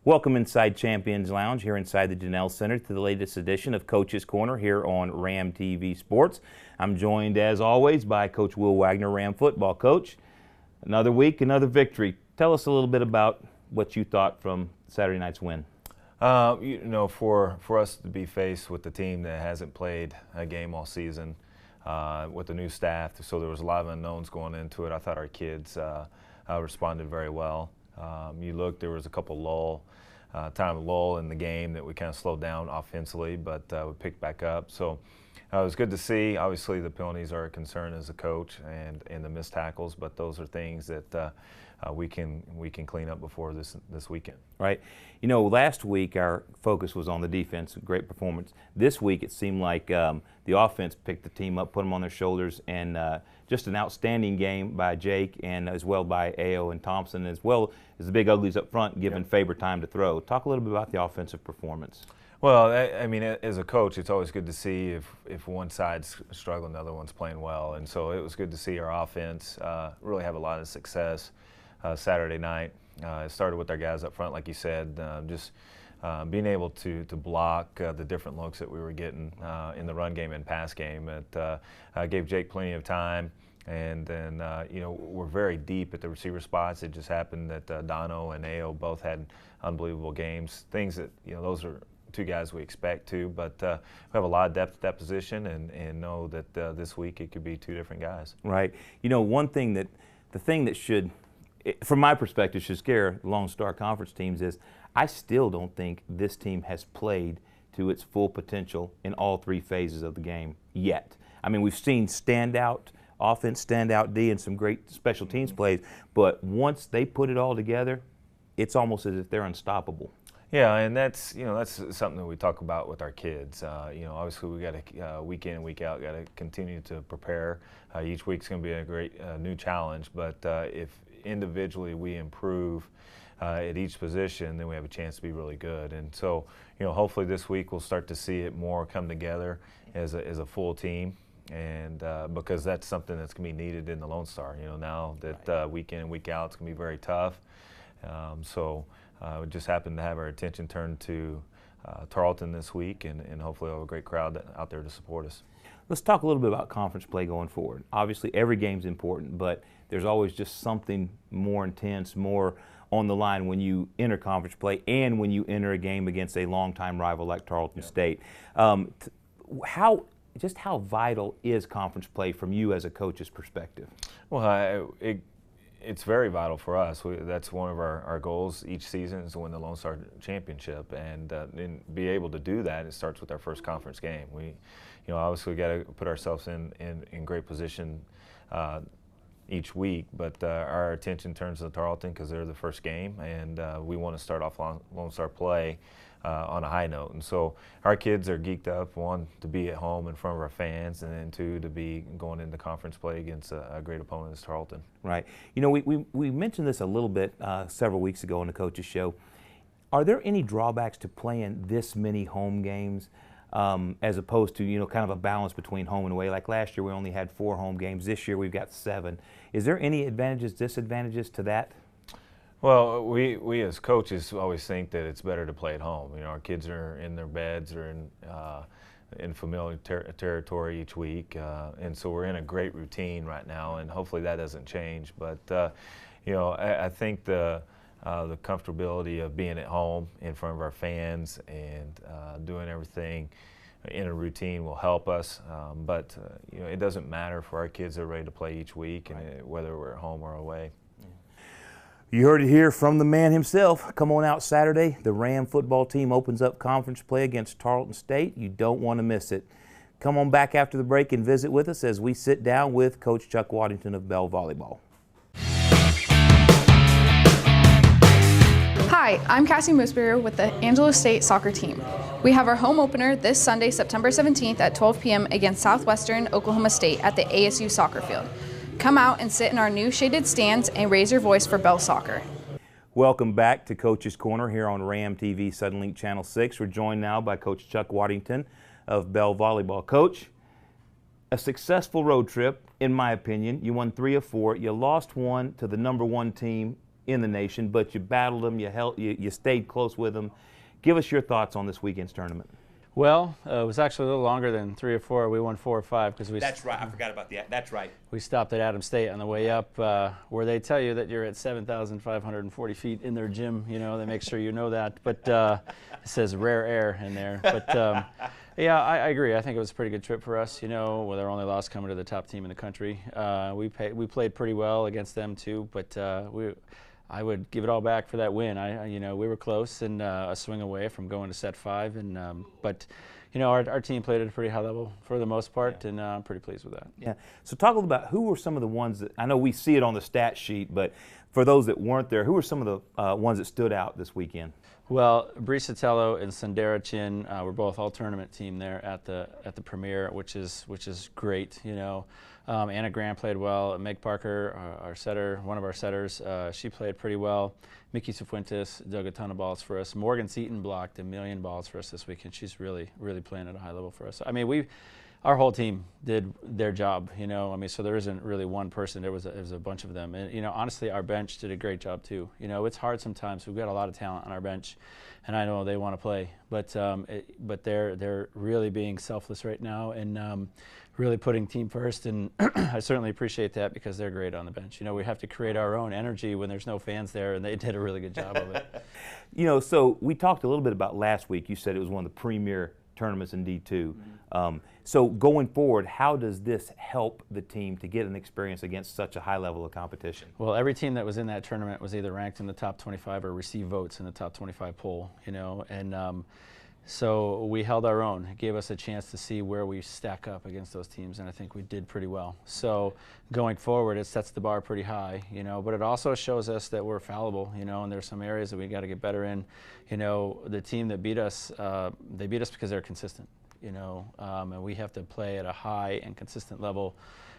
Welcome inside Champions Lounge here inside the Janelle Center to the latest edition of Coach's Corner here on Ram TV Sports. I'm joined as always by Coach Will Wagner, Ram football coach. Another week, another victory. Tell us a little bit about what you thought from Saturday night's win. For us to be faced with the team that hasn't played a game all season with the new staff, so there was a lot of unknowns going into it. I thought our kids responded very well. There was a couple lull in the game that we kind of slowed down offensively, but we picked back up. So it was good to see. Obviously, the penalties are a concern as a coach, and the missed tackles, but those are things that we can clean up before this weekend. Right. You know, last week our focus was on the defense, great performance. This week it seemed like the offense picked the team up, put them on their shoulders, and just an outstanding game by Jake and as well by Ayo and Thompson, as well as the big uglies up front giving Faber time to throw. Talk a little bit about the offensive performance. Well, I mean, as a coach, it's always good to see if one side's struggling, the other one's playing well. And so it was good to see our offense really have a lot of success Saturday night. It started with our guys up front, like you said, being able to block the different looks that we were getting in the run game and pass game. It gave Jake plenty of time. And then, we're very deep at the receiver spots. It just happened that Dono and Ayo both had unbelievable games, things that, those are two guys we expect to, but we have a lot of depth at that position and know that this week it could be two different guys. Right. The thing that should, from my perspective, should scare Lone Star Conference teams is I still don't think this team has played to its full potential in all three phases of the game yet. I mean, we've seen standout offense, standout D, and some great special teams plays, but once they put it all together, it's almost as if they're unstoppable. Yeah, and that's something that we talk about with our kids. Obviously we got to week in and week out got to continue to prepare. Each week's going to be a great new challenge, but if individually we improve at each position, then we have a chance to be really good. And so, hopefully this week we'll start to see it more come together as a full team, and because that's something that's going to be needed in the Lone Star. Now that week in and week out it's going to be very tough. We just happened to have our attention turned to Tarleton this week, and hopefully we'll have a great crowd out there to support us. Let's talk a little bit about conference play going forward. Obviously, every game's important, but there's always just something more intense, more on the line when you enter conference play and when you enter a game against a longtime rival like Tarleton State. How vital is conference play from you as a coach's perspective? Well, it's very vital for us. That's one of our goals each season is to win the Lone Star Championship, and be able to do that, it starts with our first conference game. Obviously we got to put ourselves in great position each week, but our attention turns to Tarleton because they're the first game, and we want to start off Lone Star play on a high note. And so our kids are geeked up, one, to be at home in front of our fans, and then two, to be going into conference play against a great opponent as Tarleton. Right. We mentioned this a little bit several weeks ago on the Coach's Show. Are there any drawbacks to playing this many home games as opposed to, kind of a balance between home and away? Like last year we only had 4 home games. This year we've got 7. Is there any advantages, disadvantages to that? Well, we as coaches always think that it's better to play at home. Our kids are in their beds or in familiar territory each week, and so we're in a great routine right now, and hopefully that doesn't change. But I think the comfortability of being at home in front of our fans and doing everything in a routine will help us. But it doesn't matter for our kids. They're ready to play each week, and whether we're at home or away. You heard it here from the man himself. Come on out Saturday. The Ram football team opens up conference play against Tarleton State. You don't want to miss it. Come on back after the break and visit with us as we sit down with Coach Chuck Waddington of Bell Volleyball. Hi, I'm Cassie Moosberger with the Angelo State soccer team. We have our home opener this Sunday, September 17th at 12 p.m. against Southwestern Oklahoma State at the ASU soccer field. Come out and sit in our new shaded stands and raise your voice for Bell Soccer. Welcome back to Coach's Corner here on Ram TV Suddenlink Channel 6. We're joined now by Coach Chuck Waddington of Bell Volleyball. Coach, a successful road trip, in my opinion. You won 3 of 4. You lost 1 to the #1 team in the nation, but you battled them, you stayed close with them. Give us your thoughts on this weekend's tournament. Well, it was actually a little longer than 3 or 4. We won 4 or 5 because we. That's right. I forgot about that. That's right. We stopped at Adams State on the way up, where they tell you that you're at 7,540 feet in their gym. You know, they make sure you know that. But it says rare air in there. But yeah, I agree. I think it was a pretty good trip for us. You know, with our only loss coming to the top team in the country. We played pretty well against them too. But I would give it all back for that win. You know, we were close and a swing away from going to set 5, and but you know, our team played at a pretty high level for the most part, and I'm pretty pleased with that. Yeah. So talk a little about who were some of the ones that, I know we see it on the stat sheet, but for those that weren't there, who were some of the ones that stood out this weekend? Well, Brisa Tello and Sandera Chin were both all-tournament team there at the premiere, which is great. You know, Anna Grant played well. Meg Parker, our setter, one of our setters, she played pretty well. Mickey Cifuentes dug a ton of balls for us. Morgan Seaton blocked 1,000,000 balls for us this weekend. She's really playing at a high level for us. I mean, our whole team did their job, you know. I mean, so there isn't really one person. There was a bunch of them, and you know, honestly, our bench did a great job too. You know, it's hard sometimes. We've got a lot of talent on our bench, and I know they want to play, but they're really being selfless right now and really putting team first. And I certainly appreciate that because they're great on the bench. You know, we have to create our own energy when there's no fans there, and they did a really good job of it. You know, so we talked a little bit about last week. You said it was one of the premier tournaments in D2. So going forward, how does this help the team to get an experience against such a high level of competition? Well, every team that was in that tournament was either ranked in the top 25 or received votes in the top 25 poll, you know, and so we held our own. It gave us a chance to see where we stack up against those teams, and I think we did pretty well. So going forward, it sets the bar pretty high, you know, but it also shows us that we're fallible, you know, and there's some areas that we got to get better in. You know, the team that beat us, they beat us because they're consistent, you know, and we have to play at a high and consistent level,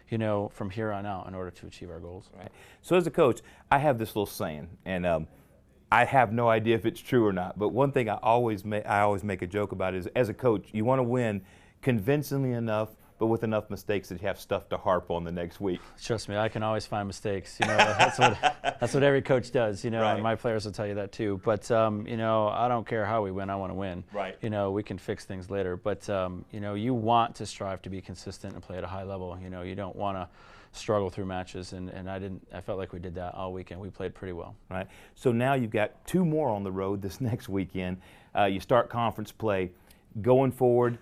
you know, from here on out in order to achieve our goals. Right. So as a coach, I have this little saying, and I have no idea if it's true or not, but one thing I always make a joke about is, as a coach, you want to win convincingly enough, but with enough mistakes that you have stuff to harp on the next week. Trust me, I can always find mistakes. You know, that's what every coach does. You know, right. And my players will tell you that too. But you know, I don't care how we win. I want to win. Right. You know, we can fix things later. But you know, you want to strive to be consistent and play at a high level. You know, you don't want to struggle through matches, and I felt like we did that all weekend. We played pretty well. Right. So now you've got 2 more on the road this next weekend. You start conference play. Going forward,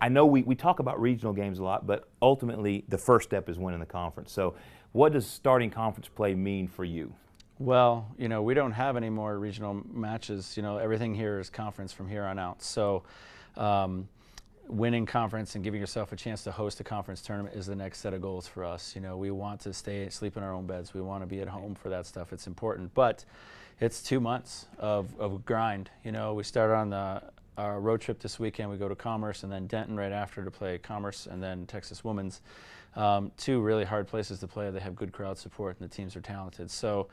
I know we talk about regional games a lot, but ultimately the first step is winning the conference. So what does starting conference play mean for you? Well, you know, we don't have any more regional matches. You know, everything here is conference from here on out. So winning conference and giving yourself a chance to host a conference tournament is the next set of goals for us. You know, we want to sleep in our own beds. We want to be at home for that stuff. It's important, but it's 2 months of grind. You know, we start on our road trip this weekend. We go to Commerce and then Denton right after to play Commerce, and then Texas Women's. 2 really hard places to play. They have good crowd support and the teams are talented. So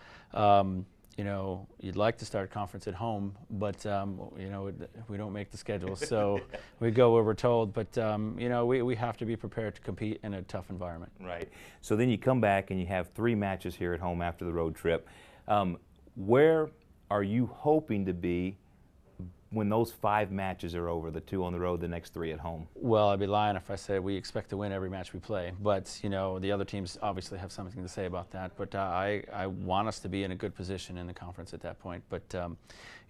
you know, you'd like to start conference at home, but you know, we don't make the schedule, so we go where we're told. But you know, we have to be prepared to compete in a tough environment. Right. So then you come back and you have 3 matches here at home after the road trip. Where are you hoping to be when those 5 matches are over, the 2 on the road, the next 3 at home? Well, I'd be lying if I said we expect to win every match we play. But, you know, the other teams obviously have something to say about that. But I want us to be in a good position in the conference at that point. But,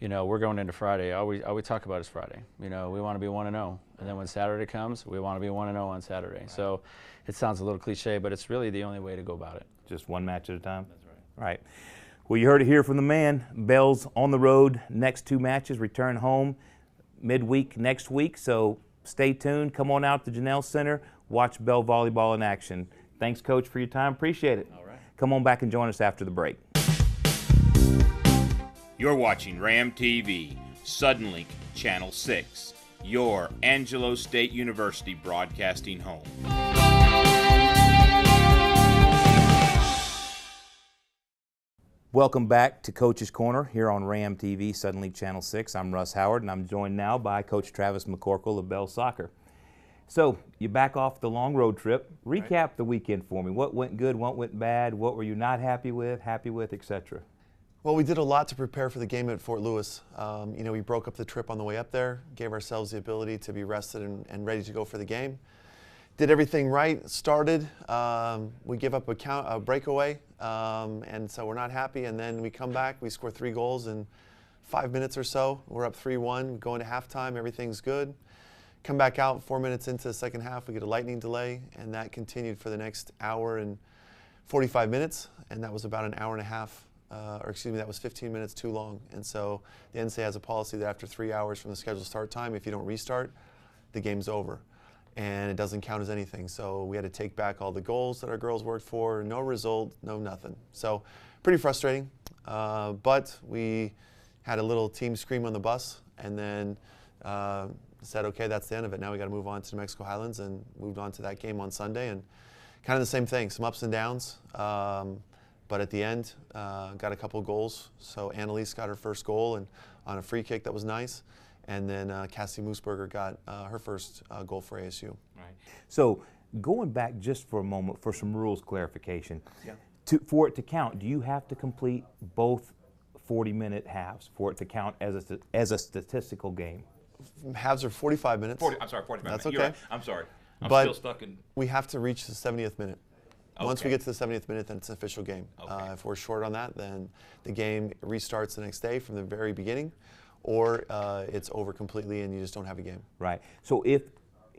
you know, we're going into Friday. All we talk about is Friday. You know, we want to be 1-0. And then when Saturday comes, we want to be 1-0 on Saturday. Right. So it sounds a little cliche, but it's really the only way to go about it. Just 1 match at a time? That's right. Right. Well, you heard it here from the man. Bell's on the road, next 2 matches, return home midweek next week. So stay tuned. Come on out to Janelle Center. Watch Bell Volleyball in action. Thanks, Coach, for your time. Appreciate it. All right. Come on back and join us after the break. You're watching RAM TV, Suddenlink Channel 6, your Angelo State University broadcasting home. Welcome back to Coach's Corner here on RAM TV, Suddenlink Channel 6. I'm Russ Howard, and I'm joined now by Coach Travis McCorkle of Bell Soccer. So, you back off the long road trip. Recap the weekend for me. What went good, what went bad, what were you not happy with, etc.? Well, we did a lot to prepare for the game at Fort Lewis. We broke up the trip on the way up there, gave ourselves the ability to be rested and ready to go for the game. Did everything right, started, we give up a breakaway, and so we're not happy, and then we come back, we score 3 goals in 5 minutes or so. We're up 3-1, going to halftime, everything's good. Come back out 4 minutes into the second half, we get a lightning delay, and that continued for the next hour and 45 minutes, and that was about an hour and a half, that was 15 minutes too long. And so the NCAA has a policy that after 3 hours from the scheduled start time, if you don't restart, the game's over. And it doesn't count as anything. So we had to take back all the goals that our girls worked for, no result, no nothing. So pretty frustrating, but we had a little team scream on the bus and then said, okay, that's the end of it. Now we got to move on to New Mexico Highlands, and moved on to that game on Sunday, and kind of the same thing, some ups and downs. But at the end, got a couple of goals. So Annalise got her first goal and on a free kick that was nice. And then Cassie Moosberger got her first goal for ASU. Right. So going back just for a moment for some rules clarification. Yeah. For it to count, do you have to complete both 40-minute halves for it to count as a statistical game? Halves are 45 minutes. 40 minutes. That's You're okay. right. I'm sorry. I'm But still stuck in. we have to reach the 70th minute. Once we Okay. get to the 70th minute, then it's an official game. Okay. If we're short on that, then the game restarts the next day from the very beginning, or it's over completely and you just don't have a game. Right. So if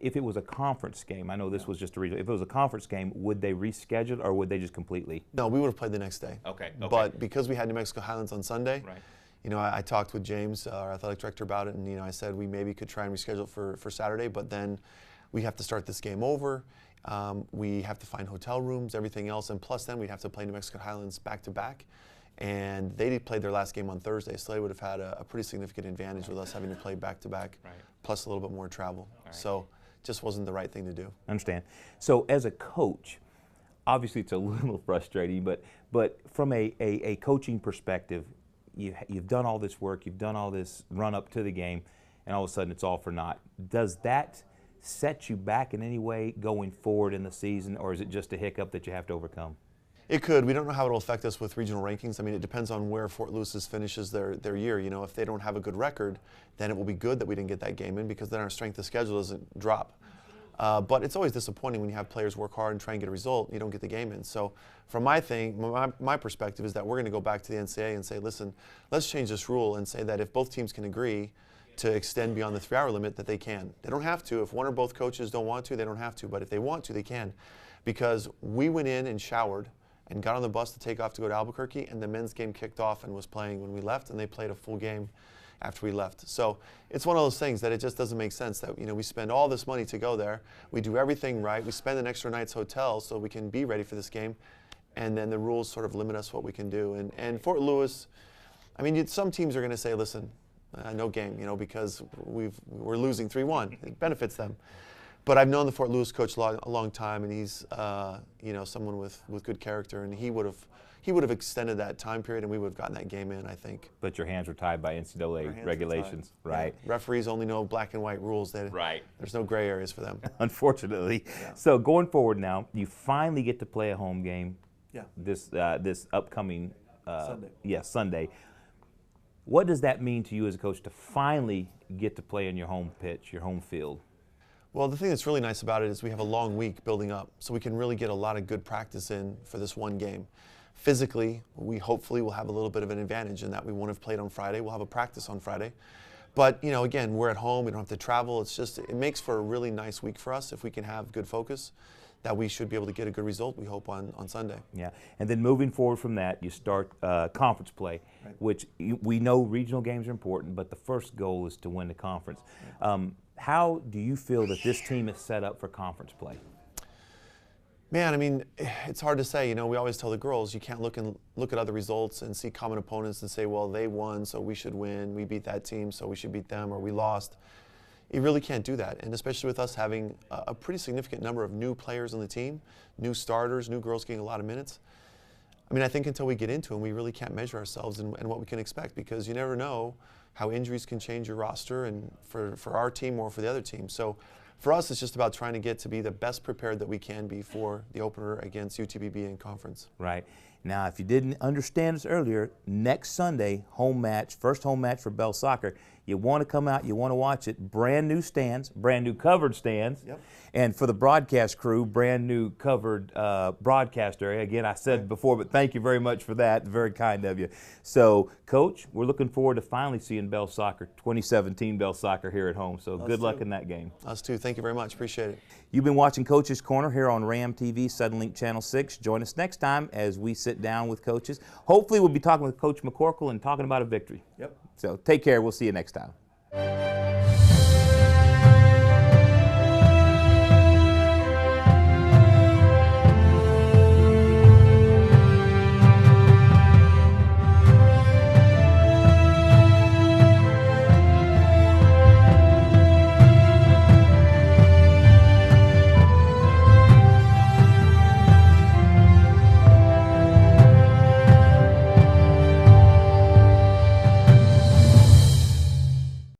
it was a conference game, I know this was just a regional, if it was a conference game, would they reschedule or would they just completely? No, we would have played the next day. Okay. But because we had New Mexico Highlands on Sunday, Right. I talked with James, our athletic director, about it, and I said we maybe could try and reschedule for Saturday, but then we have to start this game over. We have to find hotel rooms, everything else, and plus then we'd have to play New Mexico Highlands back to back. And they played their last game on Thursday, so they would have had a pretty significant advantage with us having to play back to back, plus a little bit more travel. So just wasn't the right thing to do. Understand. So as a coach, obviously it's a little frustrating, but from a coaching perspective, you've done all this work, you've done all this run up to the game, and all of a sudden it's all for naught. Does that set you back in any way going forward in the season, or is it just a hiccup that you have to overcome? It could. We don't know how it'll affect us with regional rankings. I mean, it depends on where Fort Lewis finishes their year. If they don't have a good record, then it will be good that we didn't get that game in, because then our strength of schedule doesn't drop. But it's always disappointing when you have players work hard and try and get a result, and you don't get the game in. So from my perspective is that we're going to go back to the NCAA and say, listen, let's change this rule and say that if both teams can agree to extend beyond the 3-hour limit, that they can. They don't have to. If one or both coaches don't want to, they don't have to. But if they want to, they can. Because we went in and showered and got on the bus to take off to go to Albuquerque, and the men's game kicked off and was playing when we left, and they played a full game after we left. So it's one of those things that it just doesn't make sense that we spend all this money to go there, we do everything right, we spend an extra night's hotel so we can be ready for this game, and then the rules sort of limit us what we can do. And Fort Lewis, I mean, some teams are going to say, listen, no game, because we're losing 3-1. It benefits them. But I've known the Fort Lewis coach a long time, and he's someone with good character, and he would have extended that time period, and we would have gotten that game in, I think. But your hands were tied by NCAA regulations, right? Yeah. Referees only know black and white rules. There's no gray areas for them. Unfortunately. Yeah. So going forward now, you finally get to play a home game. Yeah. This upcoming Sunday. Yeah, Sunday. What does that mean to you as a coach to finally get to play in your home pitch, your home field? Well, the thing that's really nice about it is we have a long week building up, so we can really get a lot of good practice in for this one game. Physically, we hopefully will have a little bit of an advantage in that we won't have played on Friday. We'll have a practice on Friday. But, again, we're at home. We don't have to travel. It makes for a really nice week for us if we can have good focus, that we should be able to get a good result, we hope, on Sunday. Yeah, and then moving forward from that, you start conference play, which we know regional games are important, but the first goal is to win the conference. How do you feel that this team is set up for conference play? Man, I mean, it's hard to say. We always tell the girls you can't look at other results and see common opponents and say, well, they won, so we should win. We beat that team, so we should beat them, or we lost. You really can't do that, and especially with us having a pretty significant number of new players on the team, new starters, new girls getting a lot of minutes. I mean, I think until we get into them, we really can't measure ourselves and what we can expect, because you never know how injuries can change your roster, and for our team or for the other team. So for us, it's just about trying to get to be the best prepared that we can be for the opener against UTBB in conference. Right. Now, if you didn't understand this earlier, next Sunday, home match, first home match for Bell Soccer. You want to come out, you want to watch it. Brand new stands, brand new covered stands. Yep. And for the broadcast crew, brand new covered broadcast area. Again, I said before, but thank you very much for that. Very kind of you. So, Coach, we're looking forward to finally seeing Bell Soccer, 2017 Bell Soccer here at home. So good luck in that game. Us too. Thank you very much. Appreciate it. You've been watching Coach's Corner here on Ram TV, Suddenlink Channel 6. Join us next time as we sit down with coaches. Hopefully we'll be talking with Coach McCorkle and talking about a victory. Yep. So take care. We'll see you next time.